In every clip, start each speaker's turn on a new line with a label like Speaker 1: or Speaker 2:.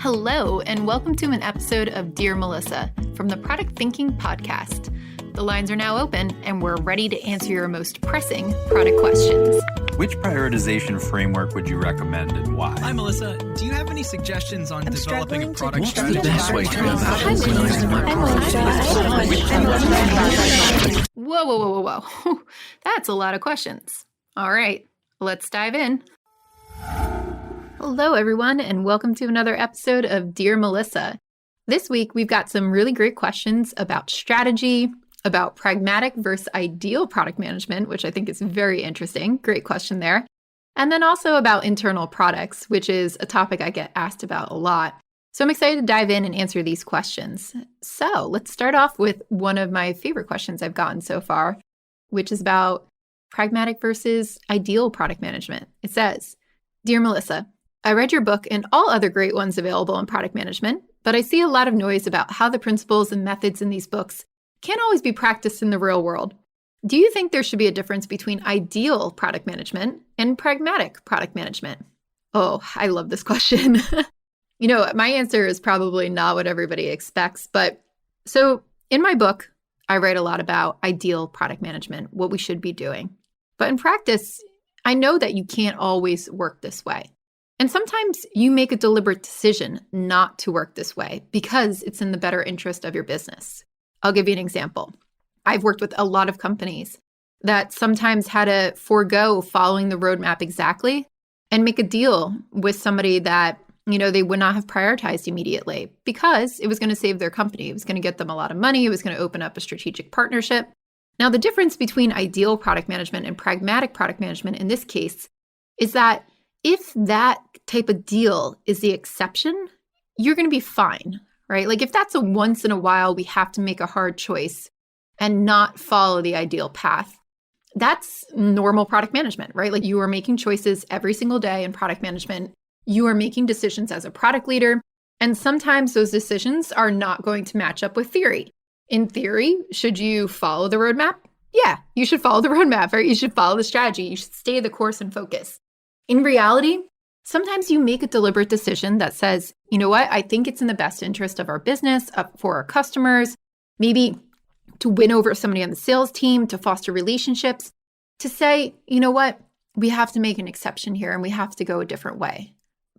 Speaker 1: Hello, and welcome to an episode of Dear Melissa from the Product Thinking Podcast. The lines are now open, and we're ready to answer your most pressing product questions.
Speaker 2: Which prioritization framework would you recommend and why?
Speaker 3: Hi, Melissa. Do you have any suggestions on developing a product
Speaker 4: What's
Speaker 3: strategy?
Speaker 4: the best way to go about it?
Speaker 1: Whoa. That's a lot of questions. All right, let's dive in. Hello, everyone, and welcome to another episode of Dear Melissa. This week, we've got some really great questions about strategy, about pragmatic versus ideal product management, which I think is very interesting. Great question there. And then also about internal products, which is a topic I get asked about a lot. So I'm excited to dive in and answer these questions. So let's start off with one of my favorite questions I've gotten so far, which is about pragmatic versus ideal product management. It says, Dear Melissa, I read your book and all other great ones available in product management, but I see a lot of noise about how the principles and methods in these books can't always be practiced in the real world. Do you think there should be a difference between ideal product management and pragmatic product management? Oh, I love this question. My answer is probably not what everybody expects, but so in my book, I write a lot about ideal product management, what we should be doing. But in practice, I know that you can't always work this way. And sometimes you make a deliberate decision not to work this way because it's in the better interest of your business. I'll give you an example. I've worked with a lot of companies that sometimes had to forego following the roadmap exactly and make a deal with somebody that, they would not have prioritized immediately because it was going to save their company. It was going to get them a lot of money. It was going to open up a strategic partnership. Now, the difference between ideal product management and pragmatic product management in this case is that if that type of deal is the exception, you're going to be fine, right? Like if that's a once in a while, we have to make a hard choice and not follow the ideal path. That's normal product management, right? Like you are making choices every single day in product management. You are making decisions as a product leader. And sometimes those decisions are not going to match up with theory. In theory, should you follow the roadmap? Yeah, you should follow the roadmap, right? You should follow the strategy. You should stay the course and focus. In reality, sometimes you make a deliberate decision that says, you know what, I think it's in the best interest of our business, for our customers, maybe to win over somebody on the sales team, to foster relationships, to say, you know what, we have to make an exception here and we have to go a different way.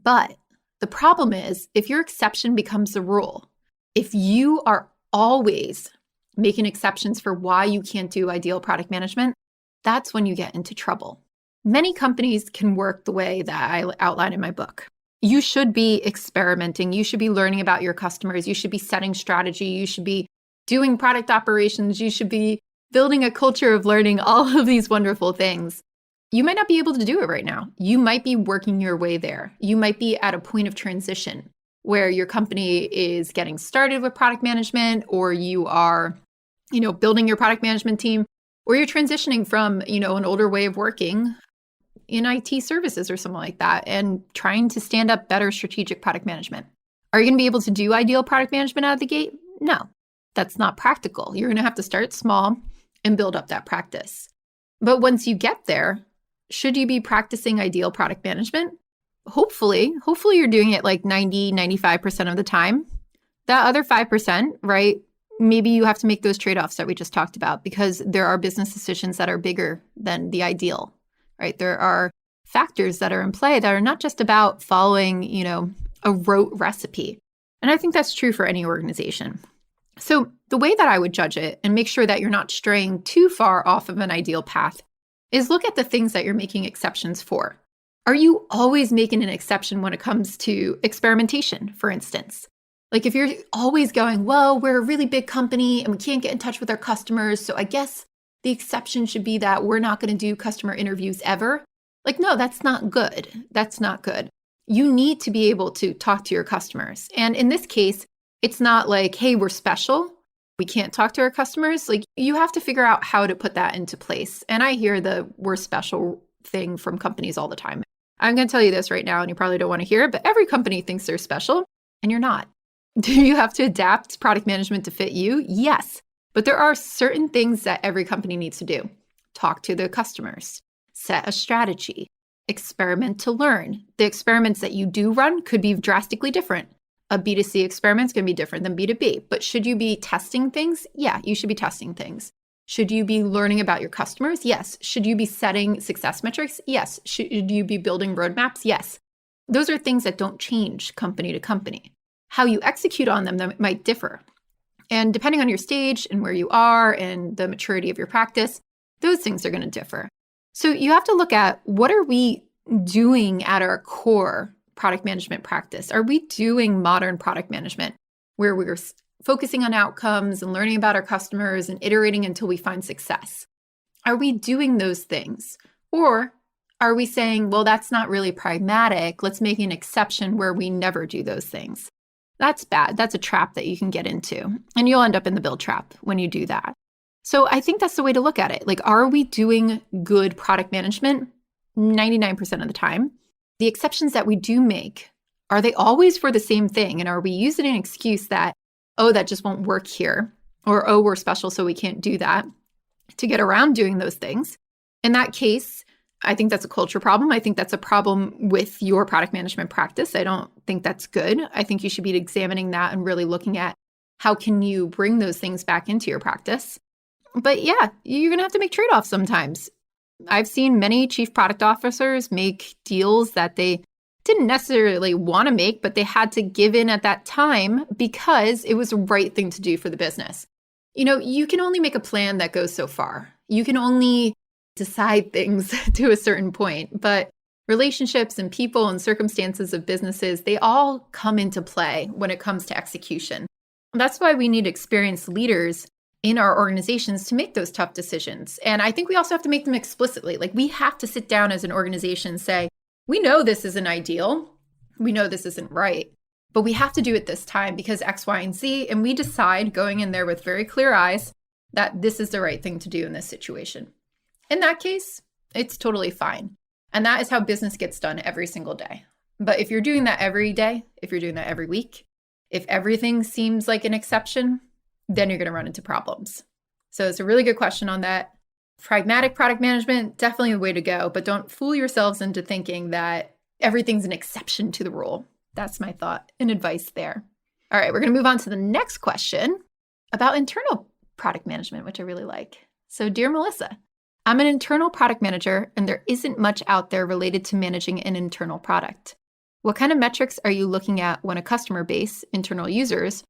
Speaker 1: But the problem is if your exception becomes the rule, if you are always making exceptions for why you can't do ideal product management, that's when you get into trouble. Many companies can work the way that I outline in my book. You should be experimenting. You should be learning about your customers. You should be setting strategy. You should be doing product operations. You should be building a culture of learning, all of these wonderful things. You might not be able to do it right now. You might be working your way there. You might be at a point of transition where your company is getting started with product management, or you are, building your product management team, or you're transitioning from, an older way of working in IT services or something like that and trying to stand up better strategic product management. Are you going to be able to do ideal product management out of the gate? No, that's not practical. You're going to have to start small and build up that practice. But once you get there, should you be practicing ideal product management? Hopefully you're doing it like 90, 95% of the time. That other 5%, right? Maybe you have to make those trade-offs that we just talked about because there are business decisions that are bigger than the ideal. Right? There are factors that are in play that are not just about following, a rote recipe. And I think that's true for any organization. So the way that I would judge it and make sure that you're not straying too far off of an ideal path is look at the things that you're making exceptions for. Are you always making an exception when it comes to experimentation, for instance? Like if you're always going, well, we're a really big company and we can't get in touch with our customers, so I guess the exception should be that we're not going to do customer interviews ever. Like, no, that's not good. That's not good. You need to be able to talk to your customers. And in this case, it's not like, hey, we're special. We can't talk to our customers. Like you have to figure out how to put that into place. And I hear the we're special thing from companies all the time. I'm going to tell you this right now, and you probably don't want to hear it, but every company thinks they're special and you're not. Do you have to adapt product management to fit you? Yes. But there are certain things that every company needs to do. Talk to the customers, set a strategy, experiment to learn. The experiments that you do run could be drastically different. A B2C experiment is going to be different than B2B. But should you be testing things? Yeah, you should be testing things. Should you be learning about your customers? Yes. Should you be setting success metrics? Yes. Should you be building roadmaps? Yes. Those are things that don't change company to company. How you execute on them that might differ. And depending on your stage and where you are and the maturity of your practice, those things are going to differ. So you have to look at, what are we doing at our core product management practice? Are we doing modern product management where we're focusing on outcomes and learning about our customers and iterating until we find success? Are we doing those things? Or are we saying, well, that's not really pragmatic. Let's make an exception where we never do those things. That's bad. That's a trap that you can get into. And you'll end up in the build trap when you do that. So I think that's the way to look at it. Like, are we doing good product management 99% of the time? The exceptions that we do make, are they always for the same thing? And are we using an excuse that, oh, that just won't work here? Or, oh, we're special, so we can't do that, to get around doing those things? In that case, I think that's a culture problem. I think that's a problem with your product management practice. I don't think that's good. I think you should be examining that and really looking at how can you bring those things back into your practice. But yeah, you're going to have to make trade-offs sometimes. I've seen many chief product officers make deals that they didn't necessarily want to make, but they had to give in at that time because it was the right thing to do for the business. You can only make a plan that goes so far. You can only decide things to a certain point, but relationships and people and circumstances of businesses, they all come into play when it comes to execution. That's why we need experienced leaders in our organizations to make those tough decisions. And I think we also have to make them explicitly. Like, we have to sit down as an organization and say, we know this isn't ideal. We know this isn't right, but we have to do it this time because X, Y, and Z. And we decide going in there with very clear eyes that this is the right thing to do in this situation. In that case, it's totally fine. And that is how business gets done every single day. But if you're doing that every day, if you're doing that every week, if everything seems like an exception, then you're going to run into problems. So it's a really good question on that. Pragmatic product management, definitely a way to go, but don't fool yourselves into thinking that everything's an exception to the rule. That's my thought and advice there. All right, we're going to move on to the next question about internal product management, which I really like. So, dear Melissa, I'm an internal product manager, and there isn't much out there related to managing an internal product. What kind of metrics are you looking at when a customer base, internal users,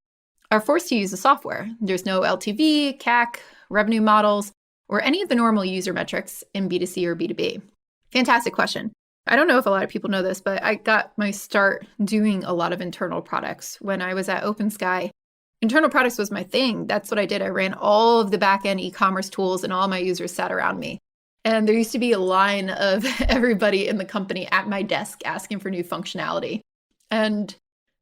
Speaker 1: are forced to use the software? There's no LTV, CAC, revenue models, or any of the normal user metrics in B2C or B2B. Fantastic question. I don't know if a lot of people know this, but I got my start doing a lot of internal products. When I was at OpenSky, internal products was my thing. That's what I did. I ran all of the back-end e-commerce tools and all my users sat around me. And there used to be a line of everybody in the company at my desk asking for new functionality. And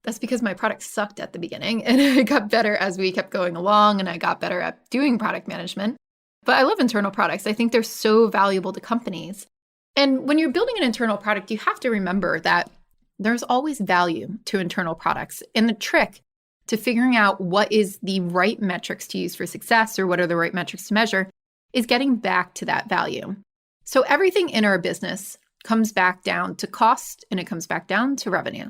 Speaker 1: that's because my product sucked at the beginning and it got better as we kept going along and I got better at doing product management. But I love internal products. I think they're so valuable to companies. And when you're building an internal product, you have to remember that there's always value to internal products. And the trick to figuring out what is the right metrics to use for success or what are the right metrics to measure is getting back to that value. So everything in our business comes back down to cost and it comes back down to revenue.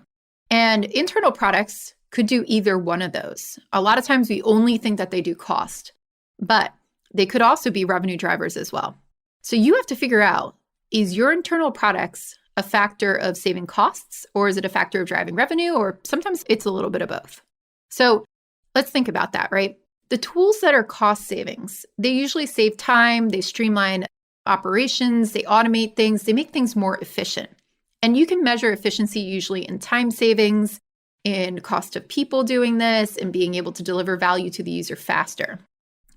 Speaker 1: And internal products could do either one of those. A lot of times we only think that they do cost, but they could also be revenue drivers as well. So you have to figure out, is your internal products a factor of saving costs or is it a factor of driving revenue? Or sometimes it's a little bit of both. So let's think about that, right? The tools that are cost savings, they usually save time, they streamline operations, they automate things, they make things more efficient. And you can measure efficiency usually in time savings, in cost of people doing this, and being able to deliver value to the user faster.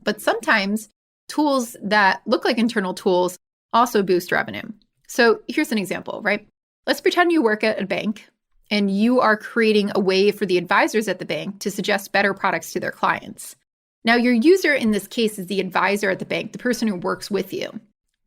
Speaker 1: But sometimes tools that look like internal tools also boost revenue. So here's an example, right? Let's pretend you work at a bank and you are creating a way for the advisors at the bank to suggest better products to their clients. Now, your user in this case is the advisor at the bank, the person who works with you.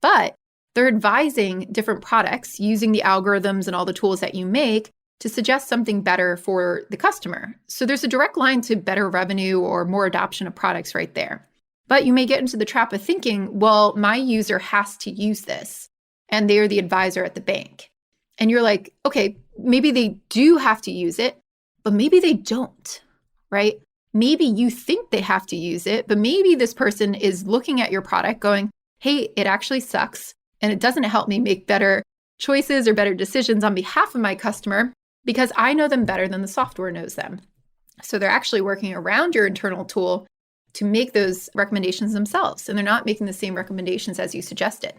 Speaker 1: But they're advising different products using the algorithms and all the tools that you make to suggest something better for the customer. So there's a direct line to better revenue or more adoption of products right there. But you may get into the trap of thinking, well, my user has to use this, and they are the advisor at the bank. And you're like, okay, maybe they do have to use it, but maybe they don't, right? Maybe you think they have to use it, but maybe this person is looking at your product going, hey, it actually sucks and it doesn't help me make better choices or better decisions on behalf of my customer because I know them better than the software knows them. So they're actually working around your internal tool to make those recommendations themselves, and they're not making the same recommendations as you suggested.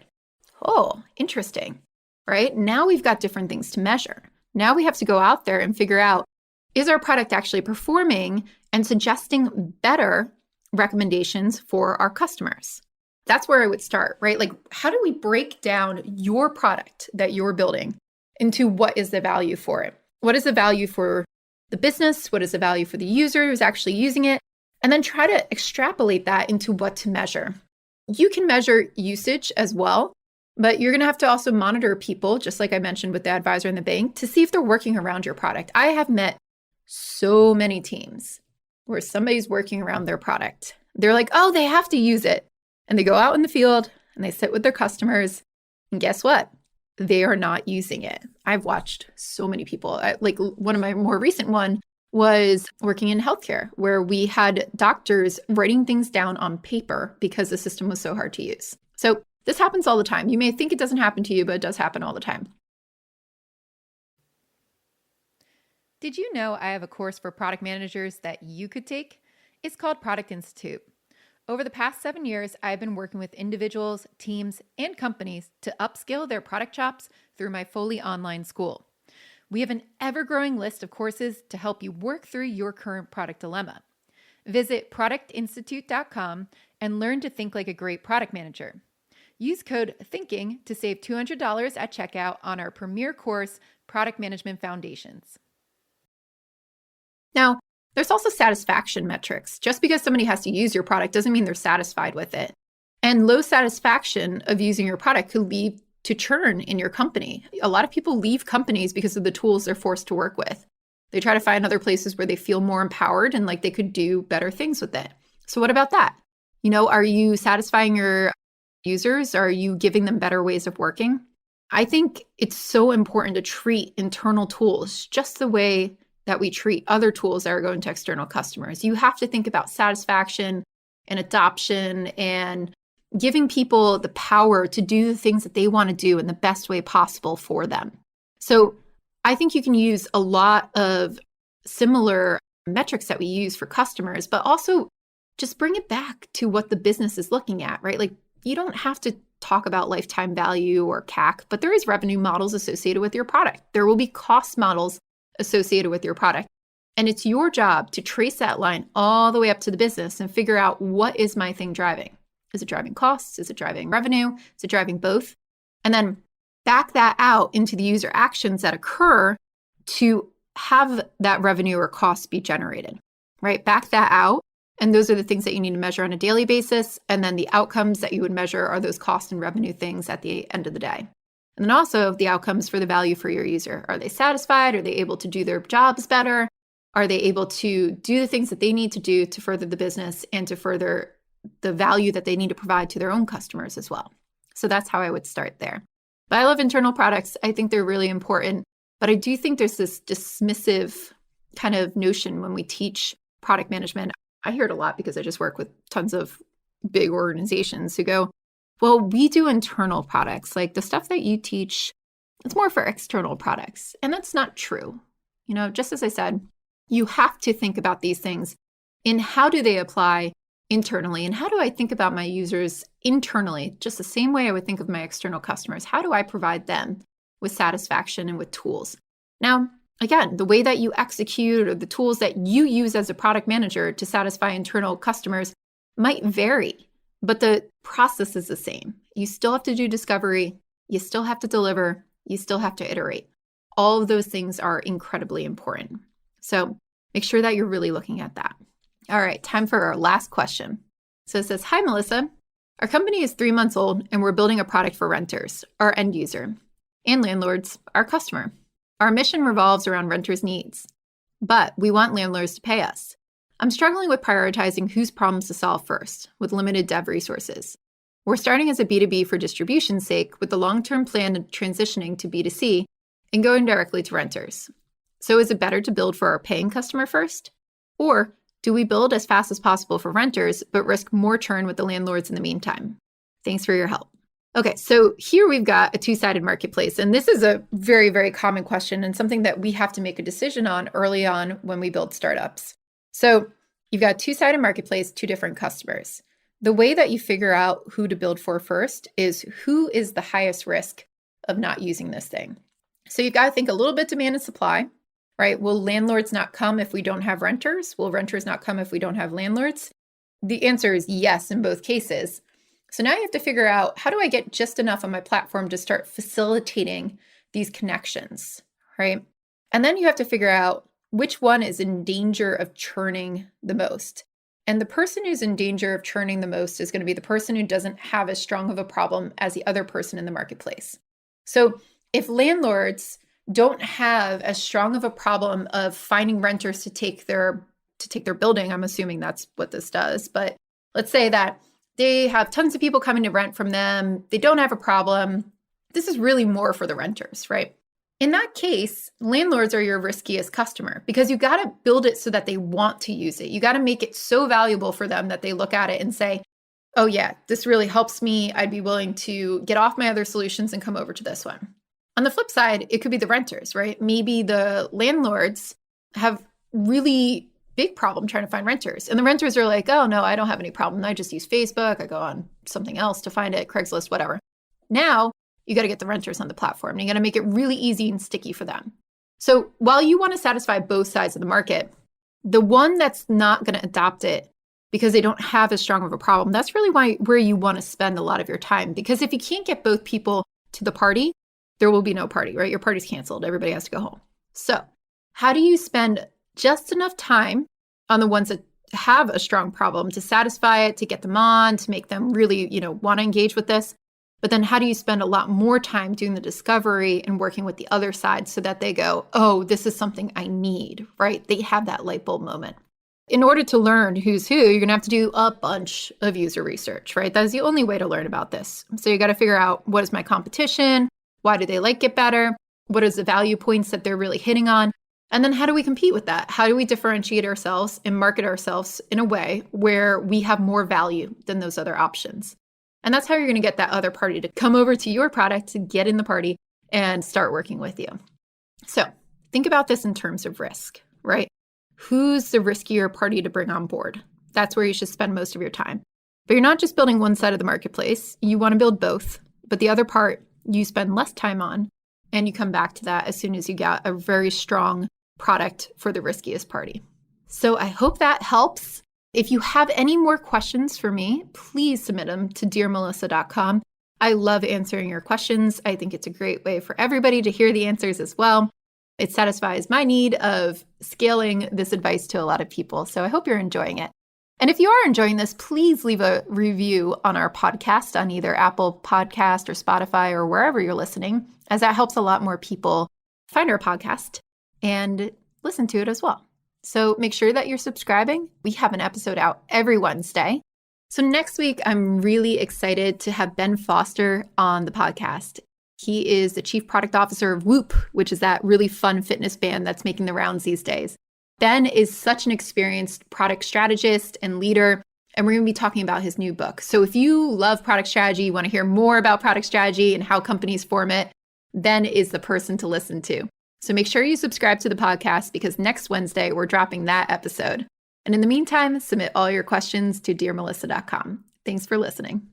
Speaker 1: Oh, interesting, right? Now we've got different things to measure. Now we have to go out there and figure out, is our product actually performing and suggesting better recommendations for our customers? That's where I would start, right? Like, how do we break down your product that you're building into what is the value for it? What is the value for the business? What is the value for the user who's actually using it? And then try to extrapolate that into what to measure. You can measure usage as well, but you're going to have to also monitor people, just like I mentioned with the advisor in the bank, to see if they're working around your product. I have met so many teams where somebody's working around their product. They're like, oh, they have to use it. And they go out in the field and they sit with their customers. And guess what? They are not using it. I've watched so many people. Like one of my more recent one was working in healthcare, where we had doctors writing things down on paper because the system was so hard to use. So this happens all the time. You may think it doesn't happen to you, but it does happen all the time.
Speaker 5: Did you know I have a course for product managers that you could take? It's called Product Institute. Over the past 7 years, I've been working with individuals, teams, and companies to upskill their product chops through my fully online school. We have an ever-growing list of courses to help you work through your current product dilemma. Visit productinstitute.com and learn to think like a great product manager. Use code THINKING to save $200 at checkout on our premier course, Product Management Foundations.
Speaker 1: Now, there's also satisfaction metrics. Just because somebody has to use your product doesn't mean they're satisfied with it. And low satisfaction of using your product could lead to churn in your company. A lot of people leave companies because of the tools they're forced to work with. They try to find other places where they feel more empowered and like they could do better things with it. So what about that? Are you satisfying your users? Are you giving them better ways of working? I think it's so important to treat internal tools just the way that we treat other tools that are going to external customers. You have to think about satisfaction and adoption and giving people the power to do the things that they want to do in the best way possible for them. So I think you can use a lot of similar metrics that we use for customers, but also just bring it back to what the business is looking at, right? Like, you don't have to talk about lifetime value or CAC, but there is revenue models associated with your product. There will be cost models associated with your product. And it's your job to trace that line all the way up to the business and figure out, what is my thing driving? Is it driving costs? Is it driving revenue? Is it driving both? And then back that out into the user actions that occur to have that revenue or cost be generated, right? Back that out. And those are the things that you need to measure on a daily basis. And then the outcomes that you would measure are those cost and revenue things at the end of the day. And then also the outcomes for the value for your user. Are they satisfied? Are they able to do their jobs better? Are they able to do the things that they need to do to further the business and to further the value that they need to provide to their own customers as well? So that's how I would start there. But I love internal products. I think they're really important. But I do think there's this dismissive kind of notion when we teach product management. I hear it a lot because I just work with tons of big organizations who go, well, we do internal products. Like, the stuff that you teach, it's more for external products. And that's not true. Just as I said, you have to think about these things in how do they apply internally, and how do I think about my users internally, just the same way I would think of my external customers. How do I provide them with satisfaction and with tools? Now, again, the way that you execute or the tools that you use as a product manager to satisfy internal customers might vary, but the process is the same. You still have to do discovery, you still have to deliver, you still have to iterate. All of those things are incredibly important. So make sure that you're really looking at that. All right, time for our last question. So it says, hi, Melissa. Our company is 3 months old and we're building a product for renters, our end user, and landlords, our customer. Our mission revolves around renters' needs, but we want landlords to pay us. I'm struggling with prioritizing whose problems to solve first with limited dev resources. We're starting as a B2B for distribution's sake with the long-term plan of transitioning to B2C and going directly to renters. So is it better to build for our paying customer first? Or do we build as fast as possible for renters, but risk more churn with the landlords in the meantime? Thanks for your help. Okay, so here we've got a two-sided marketplace, and this is a very, very common question and something that we have to make a decision on early on when we build startups. So you've got a two-sided marketplace, two different customers. The way that you figure out who to build for first is who is the highest risk of not using this thing. So you've got to think a little bit demand and supply, right? Will landlords not come if we don't have renters? Will renters not come if we don't have landlords? The answer is yes in both cases. So now you have to figure out, how do I get just enough on my platform to start facilitating these connections, right? And then you have to figure out which one is in danger of churning the most. And the person who's in danger of churning the most is going to be the person who doesn't have as strong of a problem as the other person in the marketplace. So if landlords don't have as strong of a problem of finding renters to take their building, I'm assuming that's what this does, but let's say that they have tons of people coming to rent from them. They don't have a problem. This is really more for the renters, right? In that case, landlords are your riskiest customer because you got to build it so that they want to use it. You got to make it so valuable for them that they look at it and say, oh yeah, this really helps me. I'd be willing to get off my other solutions and come over to this one. On the flip side, it could be the renters, right? Maybe the landlords have really big problem trying to find renters. And the renters are like, oh no, I don't have any problem. I just use Facebook. I go on something else to find it, Craigslist, whatever. Now you got to get the renters on the platform and you got to make it really easy and sticky for them. So while you want to satisfy both sides of the market, the one that's not going to adopt it because they don't have as strong of a problem, that's really where you want to spend a lot of your time. Because if you can't get both people to the party, there will be no party, right? Your party's canceled. Everybody has to go home. So how do you spend just enough time on the ones that have a strong problem to satisfy it, to get them on, to make them really, want to engage with this? But then how do you spend a lot more time doing the discovery and working with the other side so that they go, oh, this is something I need, right? They have that light bulb moment. In order to learn who's who, you're going to have to do a bunch of user research, right? That is the only way to learn about this. So you got to figure out, what is my competition? Why do they like it better? What is the value points that they're really hitting on? And then how do we compete with that? How do we differentiate ourselves and market ourselves in a way where we have more value than those other options? And that's how you're going to get that other party to come over to your product, to get in the party and start working with you. So think about this in terms of risk, right? Who's the riskier party to bring on board? That's where you should spend most of your time. But you're not just building one side of the marketplace. You want to build both, but the other part you spend less time on, and you come back to that as soon as you get a very strong product for the riskiest party. So I hope that helps. If you have any more questions for me, please submit them to dearmelissa.com. I love answering your questions. I think it's a great way for everybody to hear the answers as well. It satisfies my need of scaling this advice to a lot of people. So I hope you're enjoying it. And if you are enjoying this, please leave a review on our podcast on either Apple Podcast or Spotify or wherever you're listening, as that helps a lot more people find our podcast and listen to it as well. So make sure that you're subscribing. We have an episode out every Wednesday. So next week, I'm really excited to have Ben Foster on the podcast. He is the Chief Product Officer of Whoop, which is that really fun fitness band that's making the rounds these days. Ben is such an experienced product strategist and leader, and we're going to be talking about his new book. So if you love product strategy, you want to hear more about product strategy and how companies form it, Ben is the person to listen to. So make sure you subscribe to the podcast because next Wednesday, we're dropping that episode. And in the meantime, submit all your questions to dearmelissa.com. Thanks for listening.